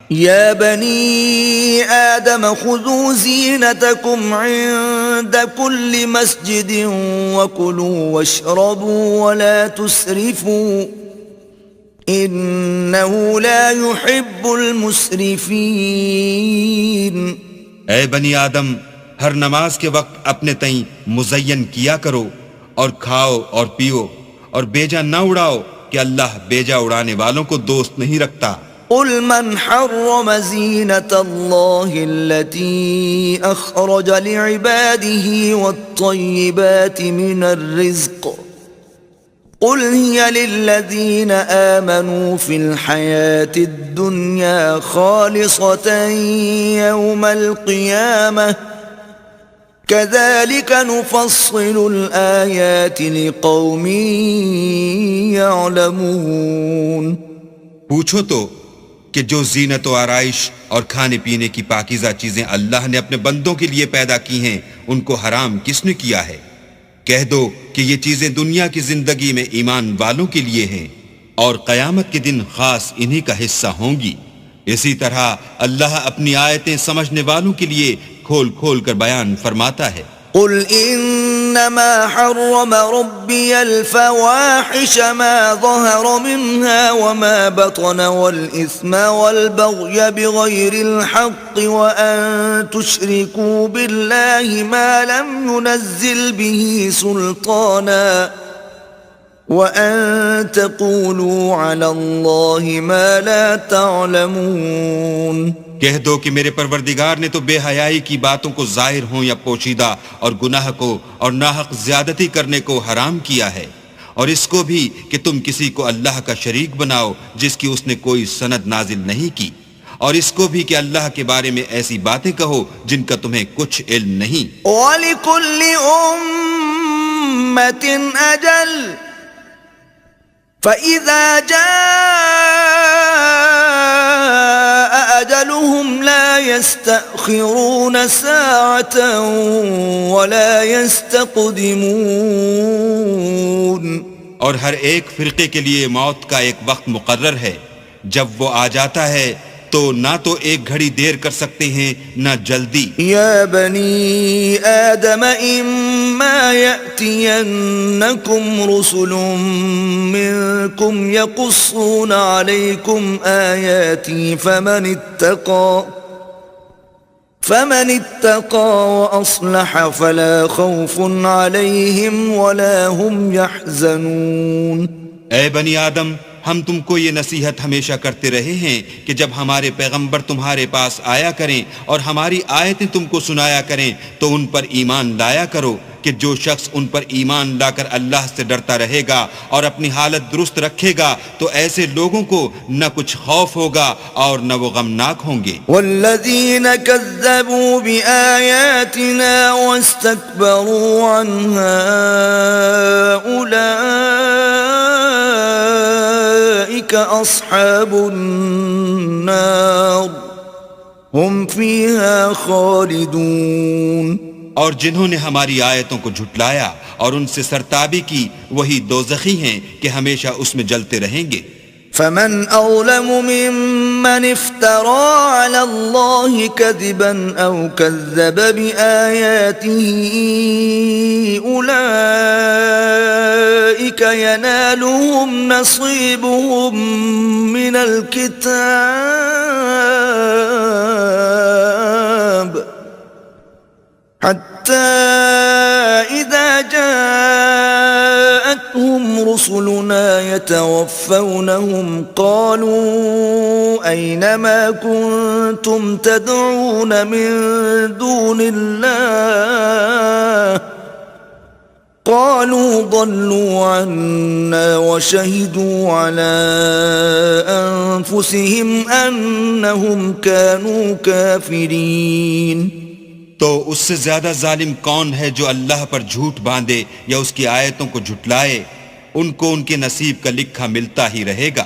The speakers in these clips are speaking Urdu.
يا بني آدم خذوا زينتكم عند كل مسجد وكلوا واشربوا ولا تسرفوا إنه لا يحب المسرفين. اے بنی آدم، ہر نماز کے وقت اپنے تئیں مزین کیا کرو، اور کھاؤ اور پیو، اور بیجا نہ اڑاؤ کہ اللہ بیجا اڑانے والوں کو دوست نہیں رکھتا. قل من حرم زينة الله التي أخرج لعباده والطيبات من الرزق قل هي للذين آمنوا في الحياة الدنيا خالصة يوم القيامة كذلك نفصل الآيات لقوم يعلمون. پوچھو تو کہ جو زینت و آرائش اور کھانے پینے کی پاکیزہ چیزیں اللہ نے اپنے بندوں کے لیے پیدا کی ہیں ان کو حرام کس نے کیا ہے؟ کہہ دو کہ یہ چیزیں دنیا کی زندگی میں ایمان والوں کے لیے ہیں اور قیامت کے دن خاص انہی کا حصہ ہوں گی. اسی طرح اللہ اپنی آیتیں سمجھنے والوں کے لیے کھول کھول کر بیان فرماتا ہے. قل انما حرم ربي الفواحش ما ظهر منها وما بطن والاثم والبغي بغير الحق وان تشركوا بالله ما لم ينزل به سلطانا وان تقولوا على الله ما لا تعلمون. کہہ دو کہ میرے پروردگار نے تو بے حیائی کی باتوں کو ظاہر ہوں یا پوشیدہ اور گناہ کو اور ناحق زیادتی کرنے کو حرام کیا ہے، اور اس کو بھی کہ تم کسی کو اللہ کا شریک بناؤ جس کی اس نے کوئی سند نازل نہیں کی، اور اس کو بھی کہ اللہ کے بارے میں ایسی باتیں کہو جن کا تمہیں کچھ علم نہیں. وَلِكُلِّ أُمَّةٍ أَجَلٌ فَإِذَا جَاءَ أَجَلُهُمْ لَا يَسْتَأْخِرُونَ سَاعَةً وَلَا يَسْتَقْدِمُونَ. اور ہر ایک فرقے کے لیے موت کا ایک وقت مقرر ہے، جب وہ آ جاتا ہے تو نہ تو ایک گھڑی دیر کر سکتے ہیں نہ جلدی. یا بنی آدم اما یأتینکم رسل منکم یقصون علیکم آیاتی فمن اتقى وأصلح فلا خوف عليهم ولا هم يحزنون. اے بنی آدم، ہم تم کو یہ نصیحت ہمیشہ کرتے رہے ہیں کہ جب ہمارے پیغمبر تمہارے پاس آیا کریں اور ہماری آیتیں تم کو سنایا کریں تو ان پر ایمان لایا کرو کہ جو شخص ان پر ایمان لا کر اللہ سے ڈرتا رہے گا اور اپنی حالت درست رکھے گا تو ایسے لوگوں کو نہ کچھ خوف ہوگا اور نہ وہ غمناک ہوں گے. والذین کذبوا بآیاتنا واستکبروا عنها اولئک اصحاب النار هم فیها خالدون. اور جنہوں نے ہماری آیتوں کو جھٹلایا اور ان سے سرتابی کی وہی دوزخی ہیں کہ ہمیشہ اس میں جلتے رہیں گے. فمن أظلم ممن افترى على الله كذبا أو كذب بآياته أولئك ينالهم نصيبهم من الكتاب حتى إذا جاءتهم رسلنا يتوفونهم قالوا أين ما كنتم تدعون من دون الله قالوا ضلوا عنا وشهدوا على أنفسهم أنهم كانوا كافرين. تو اس سے زیادہ ظالم کون ہے جو اللہ پر جھوٹ باندھے یا اس کی آیتوں کو جھٹلائے؟ ان کو ان کے نصیب کا لکھا ملتا ہی رہے گا،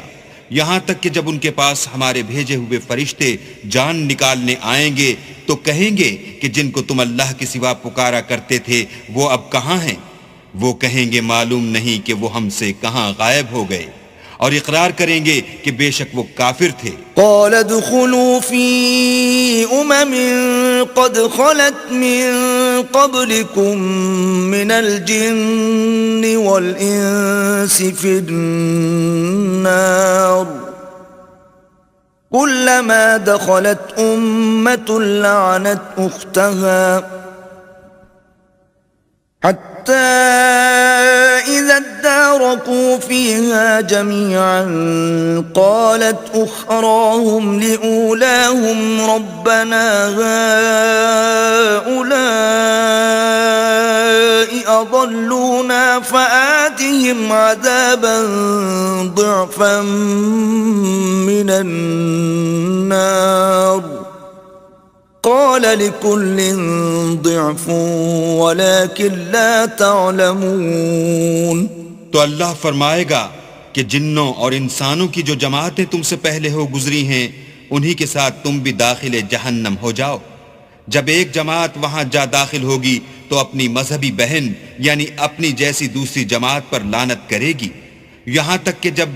یہاں تک کہ جب ان کے پاس ہمارے بھیجے ہوئے فرشتے جان نکالنے آئیں گے تو کہیں گے کہ جن کو تم اللہ کے سوا پکارا کرتے تھے وہ اب کہاں ہیں؟ وہ کہیں گے معلوم نہیں کہ وہ ہم سے کہاں غائب ہو گئے، اور اقرار کریں گے کہ بے شک وہ کافر تھے۔ قال ادخلوا في قد خلت من قبلكم من الجن والإنس في النار كلما دخلت أمة لعنت أختها حتى إذا اداركوا فيها جميعا قالت أخراهم لأولاهم ربنا هؤلاء أضلونا فآتهم عذابا ضعفا من النار قال لكل ضعف ولكن لا تعلمون۔ تو اللہ فرمائے گا کہ جنوں اور انسانوں کی جو جماعتیں تم سے پہلے ہو گزری ہیں انہی کے ساتھ تم بھی داخل جہنم ہو جاؤ۔ جب ایک جماعت وہاں جا داخل ہوگی تو اپنی مذہبی بہن یعنی اپنی جیسی دوسری جماعت پر لعنت کرے گی، یہاں تک کہ جب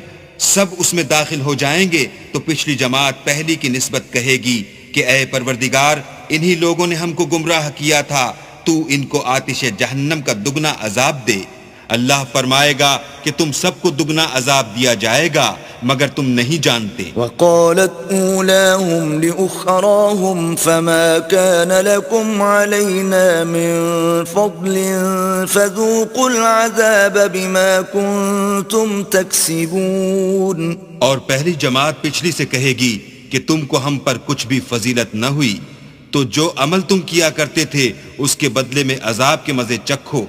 سب اس میں داخل ہو جائیں گے تو پچھلی جماعت پہلی کی نسبت کہے گی کہ اے پروردگار انہی لوگوں نے ہم کو گمراہ کیا تھا، تو ان کو آتش جہنم کا دگنا عذاب دے۔ اللہ فرمائے گا کہ تم سب کو دگنا عذاب دیا جائے گا مگر تم نہیں جانتے۔ وقالت اولاهم لأخراهم فما كان لكم علينا من فضل فذوقوا العذاب بما كنتم تكسبون۔ اور پہلی جماعت پچھلی سے کہے گی کہ تم کو ہم پر کچھ بھی فضیلت نہ ہوئی، تو جو عمل تم کیا کرتے تھے اس کے بدلے میں عذاب کے مزے چکھو۔